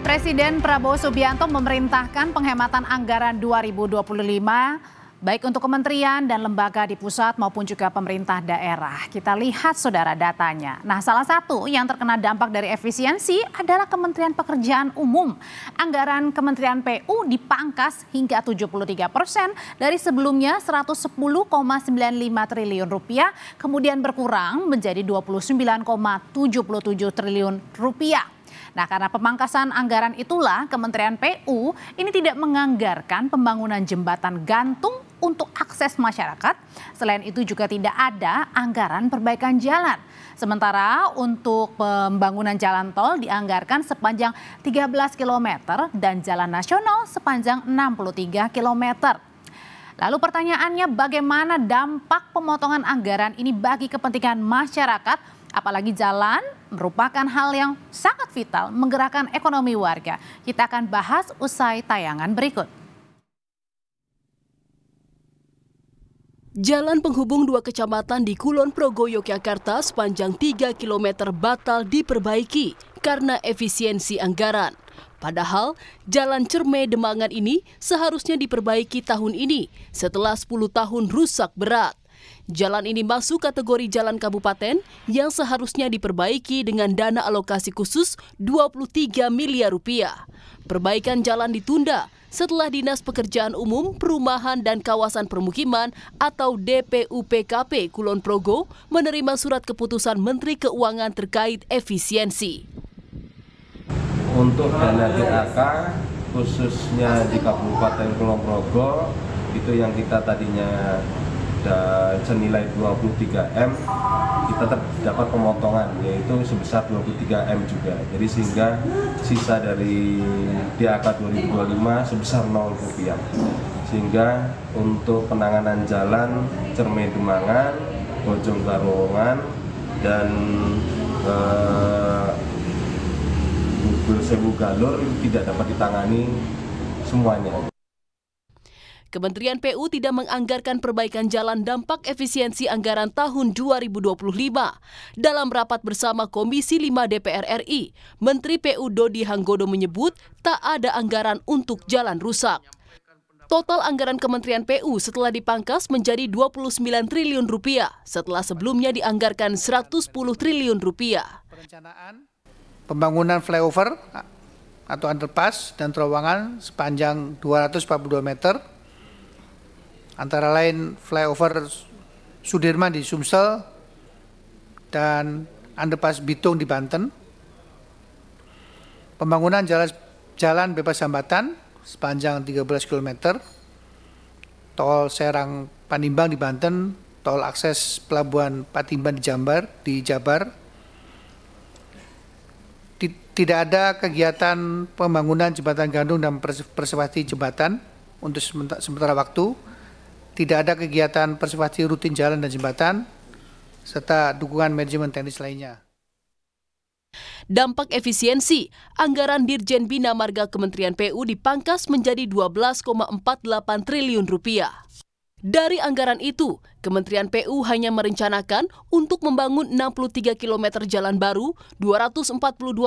Presiden Prabowo Subianto memerintahkan penghematan anggaran 2025 baik untuk kementerian dan lembaga di pusat maupun juga pemerintah daerah. Kita lihat saudara datanya. Nah, salah satu yang terkena dampak dari efisiensi adalah Kementerian Pekerjaan Umum. Anggaran Kementerian PU dipangkas hingga 73% dari sebelumnya 110,95 triliun rupiah, kemudian berkurang menjadi 29,77 triliun rupiah. Nah, karena pemangkasan anggaran itulah Kementerian PU ini tidak menganggarkan pembangunan jembatan gantung untuk akses masyarakat. Selain itu juga tidak ada anggaran perbaikan jalan. Sementara untuk pembangunan jalan tol dianggarkan sepanjang 13 km dan jalan nasional sepanjang 63 km. Lalu pertanyaannya, bagaimana dampak pemotongan anggaran ini bagi kepentingan masyarakat? Apalagi jalan merupakan hal yang sangat vital menggerakkan ekonomi warga. Kita akan bahas usai tayangan berikut. Jalan penghubung dua kecamatan di Kulon Progo, Yogyakarta sepanjang 3 km batal diperbaiki karena efisiensi anggaran. Padahal jalan Cerme Demangan ini seharusnya diperbaiki tahun ini setelah 10 tahun rusak berat. Jalan ini masuk kategori jalan kabupaten yang seharusnya diperbaiki dengan dana alokasi khusus 23 miliar rupiah. Perbaikan jalan ditunda setelah Dinas Pekerjaan Umum, Perumahan dan Kawasan Permukiman atau DPUPKP Kulon Progo menerima surat keputusan Menteri Keuangan terkait efisiensi. Untuk dana DAK khususnya di Kabupaten Kulon Progo itu yang kita tadinya senilai 23M, kita terdapat pemotongan yaitu sebesar 23M juga. Jadi sehingga sisa dari DAK 2025 sebesar 0 rupiah. Sehingga untuk penanganan jalan Cerme Demangan, Bojong Garowongan dan Sewu Galur tidak dapat ditangani semuanya. Kementerian PU tidak menganggarkan perbaikan jalan dampak efisiensi anggaran tahun 2025. Dalam rapat bersama Komisi 5 DPR RI, Menteri PU Dodi Hanggodo menyebut tak ada anggaran untuk jalan rusak. Total anggaran Kementerian PU setelah dipangkas menjadi 29 triliun rupiah setelah sebelumnya dianggarkan 110 triliun rupiah. Pembangunan flyover atau underpass dan terowongan sepanjang 242 meter. Antara lain flyover Sudirman di Sumsel dan underpass Bitung di Banten. Pembangunan jalan bebas hambatan sepanjang 13 km. Tol Serang Panimbang di Banten, tol akses Pelabuhan Patimban di Jabar. Tidak ada kegiatan pembangunan jembatan gantung dan preservasi jembatan untuk sementara waktu. Tidak ada kegiatan preservasi rutin jalan dan jembatan, serta dukungan manajemen teknis lainnya. Dampak efisiensi, anggaran Dirjen Bina Marga Kementerian PU dipangkas menjadi 12,48 triliun rupiah. Dari anggaran itu, Kementerian PU hanya merencanakan untuk membangun 63 km jalan baru, 242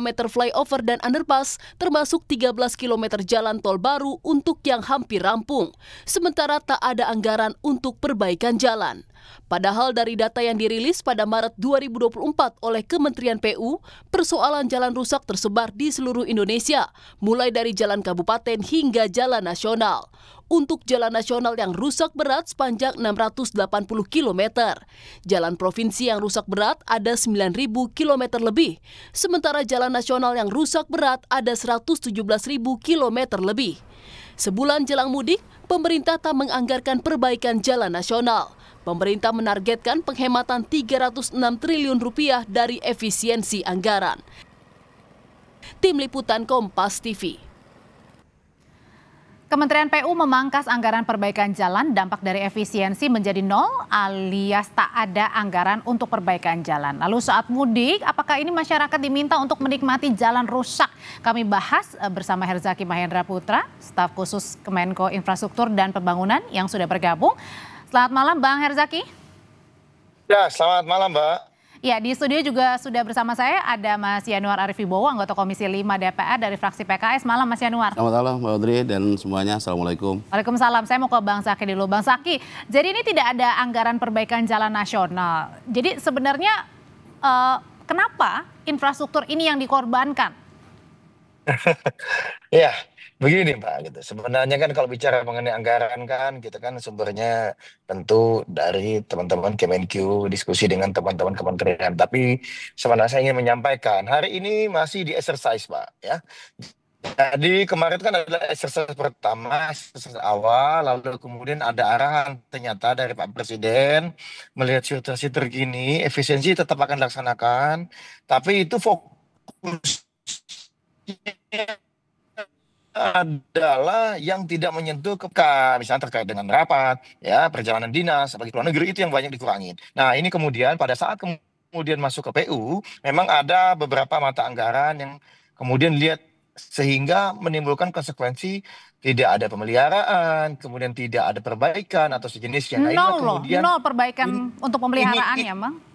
meter flyover dan underpass, termasuk 13 km jalan tol baru untuk yang hampir rampung. Sementara tak ada anggaran untuk perbaikan jalan. Padahal dari data yang dirilis pada Maret 2024 oleh Kementerian PU, persoalan jalan rusak tersebar di seluruh Indonesia, mulai dari jalan kabupaten hingga jalan nasional. Untuk jalan nasional yang rusak berat sepanjang 680 km. Jalan provinsi yang rusak berat ada 9.000 km lebih. Sementara jalan nasional yang rusak berat ada 117.000 km lebih. Sebulan jelang mudik, pemerintah tak menganggarkan perbaikan jalan nasional. Pemerintah menargetkan penghematan 306 triliun rupiah dari efisiensi anggaran. Tim Liputan Kompas TV. Kementerian PU memangkas anggaran perbaikan jalan, dampak dari efisiensi menjadi nol alias tak ada anggaran untuk perbaikan jalan. Lalu saat mudik, apakah ini masyarakat diminta untuk menikmati jalan rusak? Kami bahas bersama Herzaki Mahendra Putra, staf khusus Kemenko Infrastruktur dan Pembangunan yang sudah bergabung. Selamat malam Bang Herzaki. Ya, selamat malam Mbak. Ya, di studio juga sudah bersama saya ada Mas Yanuar Arif Wibowo, anggota Komisi 5 DPR dari fraksi PKS. Malam Mas Yanuar. Selamat malam Mbak Audrey dan semuanya. Assalamualaikum. Waalaikumsalam. Saya mau ke Bang Zaky dulu. Bang Zaky, jadi ini tidak ada anggaran perbaikan jalan nasional. Jadi sebenarnya kenapa infrastruktur ini yang dikorbankan? Ya, begini Mbak, gitu. Sebenarnya kan kalau bicara mengenai anggaran kan, kita kan sumbernya tentu dari teman-teman Kemenq, diskusi dengan teman-teman kementerian. Tapi sebenarnya saya ingin menyampaikan, hari ini masih di exercise Pak, ya. Jadi kemarin kan adalah exercise pertama, exercise awal, lalu kemudian ada arahan ternyata dari Pak Presiden melihat situasi terkini, efisiensi tetap akan dilaksanakan, tapi itu fokus adalah yang tidak menyentuh misalnya terkait dengan rapat, ya perjalanan dinas, bagi luar negeri itu yang banyak dikurangin. Nah ini kemudian pada saat kemudian masuk ke PU, memang ada beberapa mata anggaran yang kemudian lihat sehingga menimbulkan konsekuensi tidak ada pemeliharaan, kemudian tidak ada perbaikan atau sejenisnya. Nah, Nol loh, kemudian nol perbaikan untuk pemeliharaan ya Bang?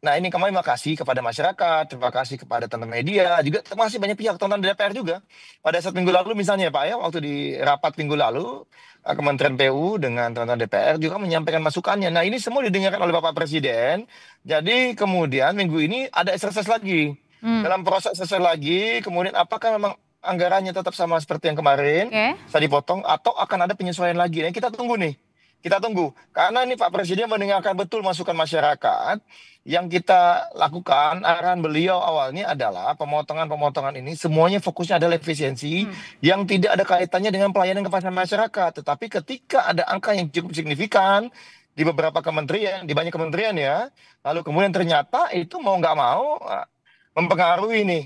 Nah ini kami terima kasih kepada masyarakat, terima kasih kepada teman media, juga masih banyak pihak teman DPR juga. Pada saat minggu lalu misalnya Pak ya, waktu di rapat minggu lalu, Kementerian PU dengan teman-teman DPR juga menyampaikan masukannya. Nah ini semua didengarkan oleh Bapak Presiden, jadi kemudian minggu ini ada exercise lagi. Dalam proses exercise lagi, kemudian apakah memang anggarannya tetap sama seperti yang kemarin, saya dipotong, atau akan ada penyesuaian lagi. Nah kita tunggu nih. Kita tunggu, karena ini Pak Presiden mendengarkan betul masukan masyarakat. Yang kita lakukan, arahan beliau awalnya adalah pemotongan-pemotongan ini semuanya fokusnya adalah efisiensi yang tidak ada kaitannya dengan pelayanan kepada masyarakat. Tetapi ketika ada angka yang cukup signifikan di beberapa kementerian, di banyak kementerian ya, lalu kemudian ternyata itu mau nggak mau mempengaruhi nih,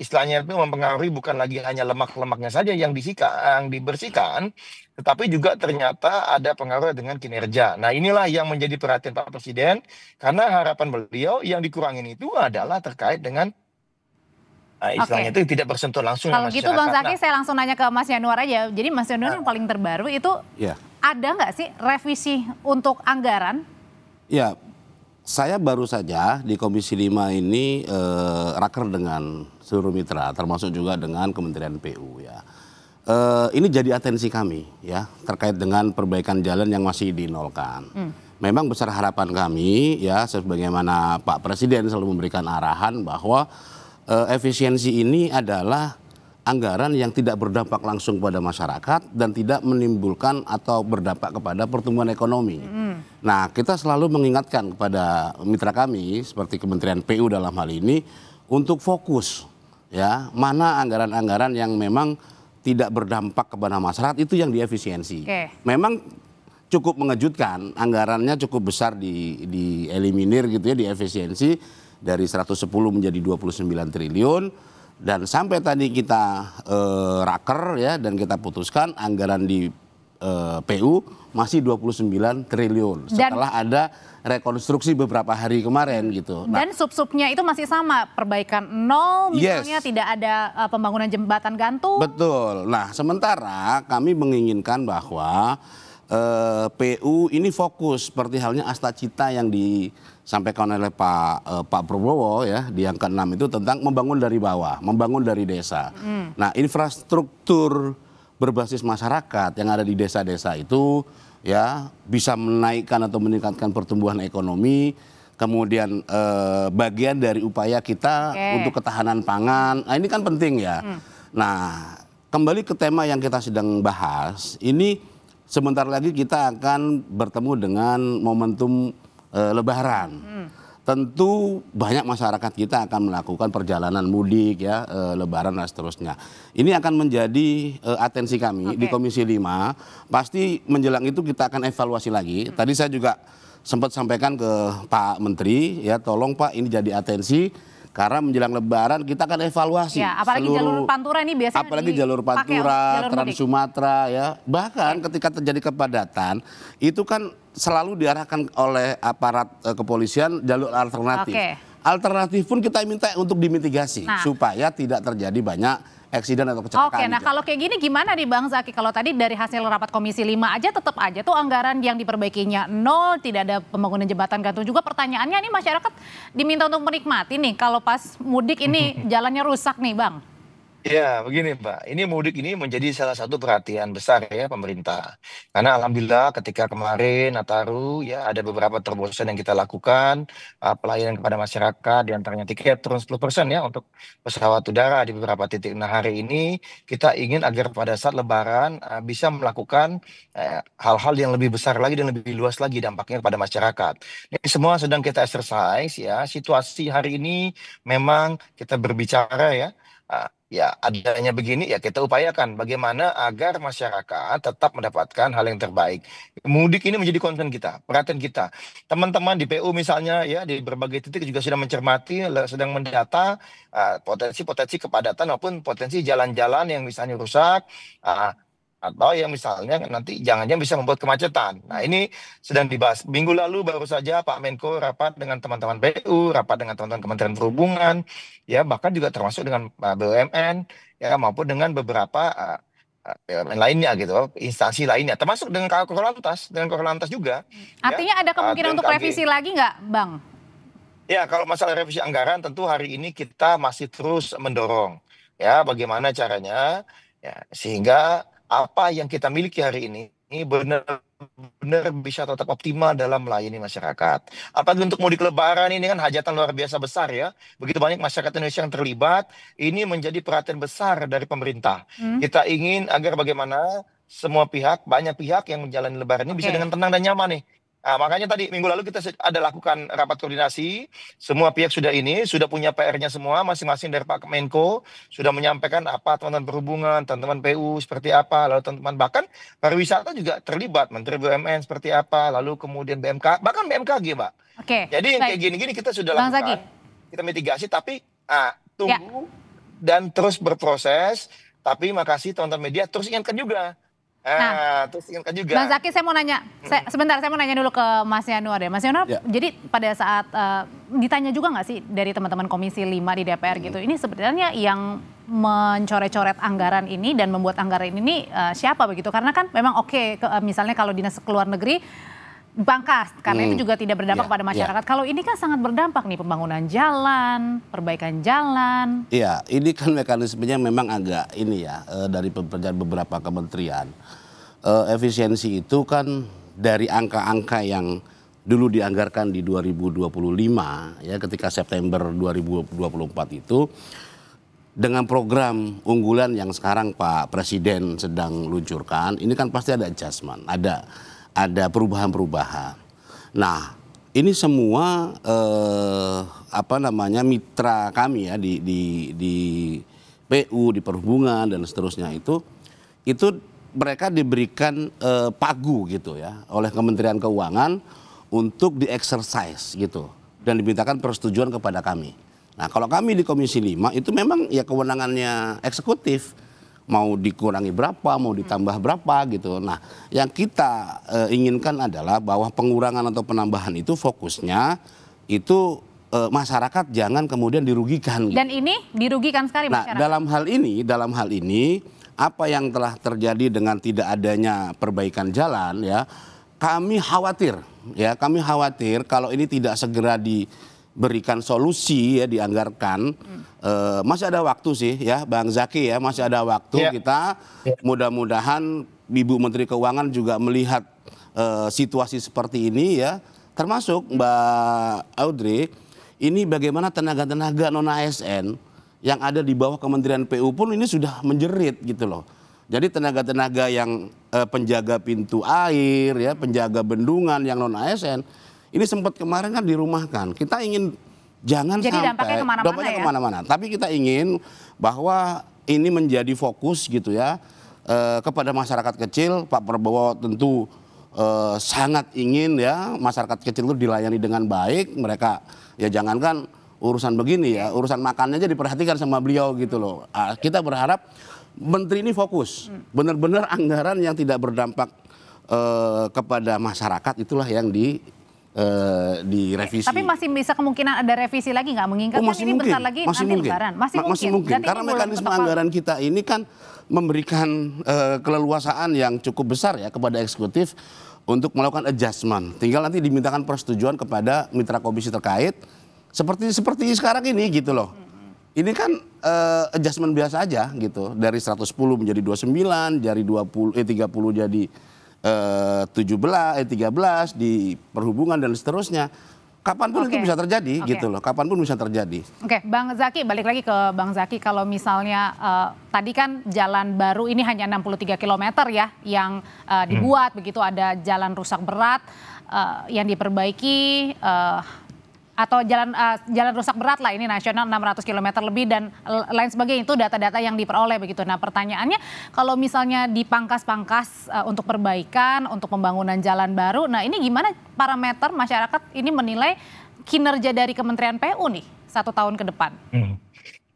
istilahnya itu mempengaruhi bukan lagi hanya lemak-lemaknya saja yang dibersihkan, tetapi juga ternyata ada pengaruh dengan kinerja. Nah inilah yang menjadi perhatian Pak Presiden, karena harapan beliau yang dikurangin itu adalah terkait dengan istilahnya itu tidak bersentuh langsung Kalau dengan gitu Bang masyarakat. Zaky, saya langsung nanya ke Mas Yanuar aja. Jadi Mas Yanuar yang paling terbaru itu ada nggak sih revisi untuk anggaran? Ya, saya baru saja di Komisi 5 ini raker dengan seluruh mitra, termasuk juga dengan Kementerian PU ya. Ini jadi atensi kami ya terkait dengan perbaikan jalan yang masih dinolkan. Memang besar harapan kami ya sebagaimana Pak Presiden selalu memberikan arahan bahwa efisiensi ini adalah anggaran yang tidak berdampak langsung pada masyarakat dan tidak menimbulkan atau berdampak kepada pertumbuhan ekonomi. Nah, kita selalu mengingatkan kepada mitra kami seperti Kementerian PU dalam hal ini untuk fokus ya, mana anggaran-anggaran yang memang tidak berdampak kepada masyarakat itu yang diefisiensi. Memang cukup mengejutkan, anggarannya cukup besar dieliminir gitu ya, diefisiensi dari 110 menjadi 29 triliun. Dan sampai tadi kita raker ya dan kita putuskan anggaran di PU masih 29 triliun setelah ada rekonstruksi beberapa hari kemarin gitu. Dan sub-subnya itu masih sama, perbaikan nol misalnya, tidak ada pembangunan jembatan gantung. Betul. Nah sementara kami menginginkan bahwa PU ini fokus seperti halnya Asta Cita yang disampaikan oleh Pak Prabowo ya di yang ke-6 itu tentang membangun dari bawah, membangun dari desa. Nah infrastruktur berbasis masyarakat yang ada di desa-desa itu ya bisa menaikkan atau meningkatkan pertumbuhan ekonomi, kemudian bagian dari upaya kita untuk ketahanan pangan. Nah ini kan penting ya. Nah kembali ke tema yang kita sedang bahas ini. Sebentar lagi kita akan bertemu dengan momentum Lebaran. Tentu banyak masyarakat kita akan melakukan perjalanan mudik ya, Lebaran dan seterusnya. Ini akan menjadi atensi kami di Komisi 5. Pasti menjelang itu kita akan evaluasi lagi. Tadi saya juga sempat sampaikan ke Pak Menteri ya, tolong Pak ini jadi atensi. Karena menjelang Lebaran kita akan evaluasi. Ya, apalagi jalur Pantura ini biasanya apalagi jalur Pantura, Trans Sumatera ya. Bahkan ketika terjadi kepadatan itu kan selalu diarahkan oleh aparat kepolisian jalur alternatif. Alternatif pun kita minta untuk dimitigasi supaya tidak terjadi banyak eksiden atau kecelakaan. Oke, nah kalau kayak gini gimana nih Bang Zaky? Kalau tadi dari hasil rapat Komisi 5 aja tetap aja tuh anggaran yang diperbaikinya nol, tidak ada pembangunan jembatan gantung juga. Pertanyaannya nih masyarakat diminta untuk menikmati nih kalau pas mudik ini jalannya rusak nih Bang. Ya, begini Mbak, ini mudik ini menjadi salah satu perhatian besar ya pemerintah. Karena alhamdulillah ketika kemarin Nataru ya ada beberapa terobosan yang kita lakukan, pelayanan kepada masyarakat, diantaranya tiket turun 10% ya untuk pesawat udara di beberapa titik. Nah hari ini kita ingin agar pada saat Lebaran bisa melakukan hal-hal yang lebih besar lagi dan lebih luas lagi dampaknya kepada masyarakat. Ini semua sedang kita exercise ya, situasi hari ini memang kita berbicara ya. Ya adanya begini ya kita upayakan bagaimana agar masyarakat tetap mendapatkan hal yang terbaik. Mudik ini menjadi concern kita, perhatian kita. Teman-teman di PU misalnya ya di berbagai titik juga sudah mencermati, sedang mendata potensi-potensi kepadatan maupun potensi jalan-jalan yang misalnya rusak, atau yang misalnya nanti jangan-jangan bisa membuat kemacetan. Nah ini sedang dibahas. Minggu lalu baru saja Pak Menko rapat dengan teman-teman PU, rapat dengan teman-teman Kementerian Perhubungan, ya bahkan juga termasuk dengan BUMN, ya maupun dengan beberapa BUMN lainnya gitu, instansi lainnya, termasuk dengan Korlantas juga. Artinya ada kemungkinan untuk revisi lagi nggak, Bang? Ya kalau masalah revisi anggaran tentu hari ini kita masih terus mendorong, ya bagaimana caranya, ya sehingga apa yang kita miliki hari ini benar-benar bisa tetap optimal dalam melayani masyarakat. Apalagi untuk mudik Lebaran ini kan hajatan luar biasa besar ya. Begitu banyak masyarakat Indonesia yang terlibat, ini menjadi perhatian besar dari pemerintah. Kita ingin agar bagaimana semua pihak, banyak pihak yang menjalani Lebaran ini bisa dengan tenang dan nyaman nih. Nah, makanya tadi minggu lalu kita ada lakukan rapat koordinasi, semua pihak sudah punya PR-nya semua, masing-masing dari Pak Menko sudah menyampaikan apa teman-teman perhubungan, teman-teman PU seperti apa, lalu teman-teman bahkan pariwisata juga terlibat, Menteri BUMN seperti apa, lalu kemudian BMK, bahkan BMKG, Mbak. Jadi yang kayak gini-gini kita sudah lakukan, kita mitigasi, tapi tunggu dan terus berproses. Tapi makasih teman-teman media, terus ingatkan juga. Terus ingatkan juga. Bang Zaky, saya mau nanya, sebentar saya mau nanya dulu ke Mas Yanuar ya. Mas Yanuar, jadi pada saat ditanya juga nggak sih dari teman-teman Komisi 5 di DPR gitu, ini sebenarnya yang mencoret-coret anggaran ini dan membuat anggaran ini siapa begitu? Karena kan memang misalnya kalau dinas keluar negeri bangkas, karena itu juga tidak berdampak pada masyarakat. Kalau ini kan sangat berdampak nih, pembangunan jalan, perbaikan jalan. Iya, ini kan mekanismenya memang agak ini ya, dari pekerjaan beberapa kementerian. Efisiensi itu kan dari angka-angka yang dulu dianggarkan di 2025 ya ketika September 2024 itu dengan program unggulan yang sekarang Pak Presiden sedang luncurkan, ini kan pasti ada adjustment, ada perubahan-perubahan. Nah, ini semua mitra kami ya di PU, di perhubungan dan seterusnya itu mereka diberikan pagu gitu ya oleh Kementerian Keuangan untuk di-exercise gitu dan dimintakan persetujuan kepada kami. Nah, kalau kami di Komisi 5 itu memang ya kewenangannya eksekutif. Mau dikurangi berapa, mau ditambah berapa gitu. Nah, yang kita inginkan adalah bahwa pengurangan atau penambahan itu fokusnya itu masyarakat jangan kemudian dirugikan. Dan ini dirugikan sekali masyarakat. Nah, dalam hal ini apa yang telah terjadi dengan tidak adanya perbaikan jalan ya, kami khawatir kalau ini tidak segera diberikan solusi ya, dianggarkan, masih ada waktu sih ya Bang Zaky ya, masih ada waktu. Kita mudah-mudahan Ibu Menteri Keuangan juga melihat situasi seperti ini ya, termasuk Mbak Audrey, ini bagaimana tenaga-tenaga non ASN yang ada di bawah Kementerian PU pun ini sudah menjerit gitu loh. Jadi tenaga-tenaga yang penjaga pintu air ya, penjaga bendungan yang non ASN ini sempat kemarin kan dirumahkan. Kita ingin jangan dampaknya kemana-mana. Tapi kita ingin bahwa ini menjadi fokus gitu ya kepada masyarakat kecil. Pak Prabowo tentu sangat ingin ya masyarakat kecil itu dilayani dengan baik. Mereka ya jangankan urusan begini ya, urusan makannya aja diperhatikan sama beliau gitu loh. Kita berharap menteri ini fokus, benar-benar anggaran yang tidak berdampak kepada masyarakat itulah yang direvisi. Tapi masih bisa kemungkinan ada revisi lagi nggak? Mengingat kan ini bentar lagi nanti Lebaran. Masih mungkin. Karena mekanisme anggaran kita ini kan memberikan keleluasaan yang cukup besar ya kepada eksekutif untuk melakukan adjustment. Tinggal nanti dimintakan persetujuan kepada mitra komisi terkait seperti sekarang ini gitu loh. Ini kan adjustment biasa aja gitu. Dari 110 menjadi 29, dari 30 jadi 13 di perhubungan dan seterusnya. Kapanpun itu bisa terjadi gitu loh. Kapanpun bisa terjadi. Oke, Bang Zaky, balik lagi ke Bang Zaky. Kalau misalnya tadi kan jalan baru ini hanya 63 km ya yang dibuat, begitu ada jalan rusak berat yang diperbaiki atau jalan rusak berat lah ini nasional 600 km lebih dan lain sebagainya, itu data-data yang diperoleh begitu. Nah pertanyaannya kalau misalnya dipangkas-pangkas untuk perbaikan, untuk pembangunan jalan baru, nah ini gimana parameter masyarakat ini menilai kinerja dari Kementerian PU nih 1 tahun ke depan?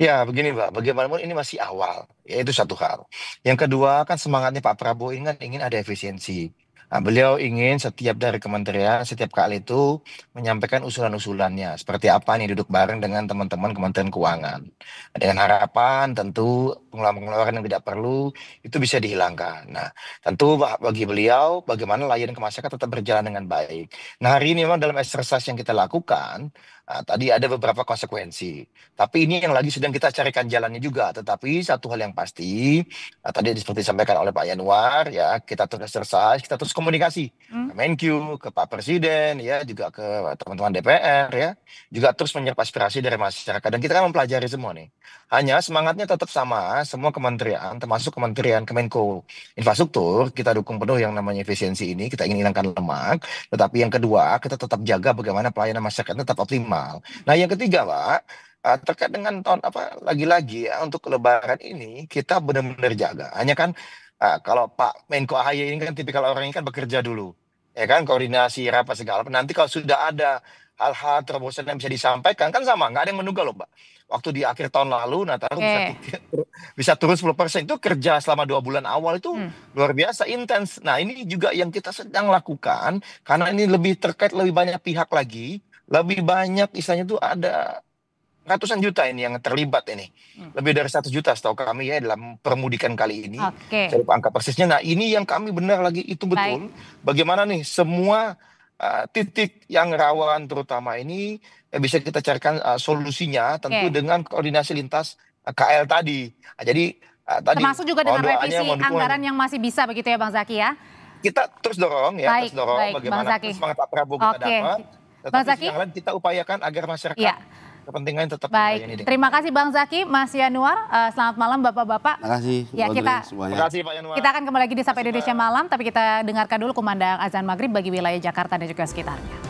Ya begini Mbak, bagaimanapun ini masih awal, ya itu satu hal. Yang kedua kan semangatnya Pak Prabowo ini kan ingin ada efisiensi. Nah, beliau ingin setiap dari kementerian setiap kali itu menyampaikan usulan-usulannya seperti apa nih duduk bareng dengan teman-teman Kementerian Keuangan. Dengan harapan tentu pengeluaran-pengeluaran yang tidak perlu itu bisa dihilangkan. Nah, tentu bagi beliau bagaimana layanan ke masyarakat tetap berjalan dengan baik. Nah, hari ini memang dalam exercise yang kita lakukan, tadi ada beberapa konsekuensi. Tapi ini yang lagi sedang kita carikan jalannya juga. Tetapi satu hal yang pasti, tadi seperti disampaikan oleh Pak Yanuar, ya kita terus exercise, kita terus komunikasi ke Menkyu, ke Pak Presiden, ya juga ke teman-teman DPR, ya juga terus menyerap aspirasi dari masyarakat. Dan kita kan mempelajari semua nih. Hanya semangatnya tetap sama, semua kementerian, termasuk Kementerian Kemenko Infrastruktur, kita dukung penuh yang namanya efisiensi ini, kita ingin hilangkan lemak. Tetapi yang kedua, kita tetap jaga bagaimana pelayanan masyarakat tetap optimal. Nah, yang ketiga, Pak, terkait dengan lagi-lagi ya, untuk Lebaran ini kita benar-benar jaga. Hanya kan kalau Pak Menko AHY ini kan tipikal orang ini kan bekerja dulu, ya kan, koordinasi rapat segala. Nanti kalau sudah ada hal-hal terobosan yang bisa disampaikan kan sama, nggak ada yang menduga loh, Mbak. Waktu di akhir tahun lalu, Nataru bisa turun 10%, itu kerja selama 2 bulan awal itu luar biasa intens. Nah, ini juga yang kita sedang lakukan karena ini lebih terkait lebih banyak pihak lagi. Lebih banyak istilahnya itu ada ratusan juta ini yang terlibat ini. Lebih dari 100 juta setahu kami ya dalam permudikan kali ini. Saya lupa angka persisnya. Nah ini yang kami benar lagi itu betul. Bagaimana nih semua titik yang rawan terutama ini bisa kita carikan solusinya tentu dengan koordinasi lintas KL tadi. Jadi tadi termasuk juga dengan revisi anggaran yang masih bisa begitu ya Bang Zaky ya? Kita terus dorong ya, terus dorong bagaimana semangat Pak Prabowo kita dapat. Tetapi yang lain kita upayakan agar masyarakat kepentingan tetap baik. Terima kasih Bang Zaky, Mas Yanuar. Selamat malam Bapak-bapak. Terima kasih. Ya terima kasih Pak Yanuar. Kita akan kembali lagi di Sapa Indonesia Malam, tapi kita dengarkan dulu kumandang azan maghrib bagi wilayah Jakarta dan juga sekitarnya.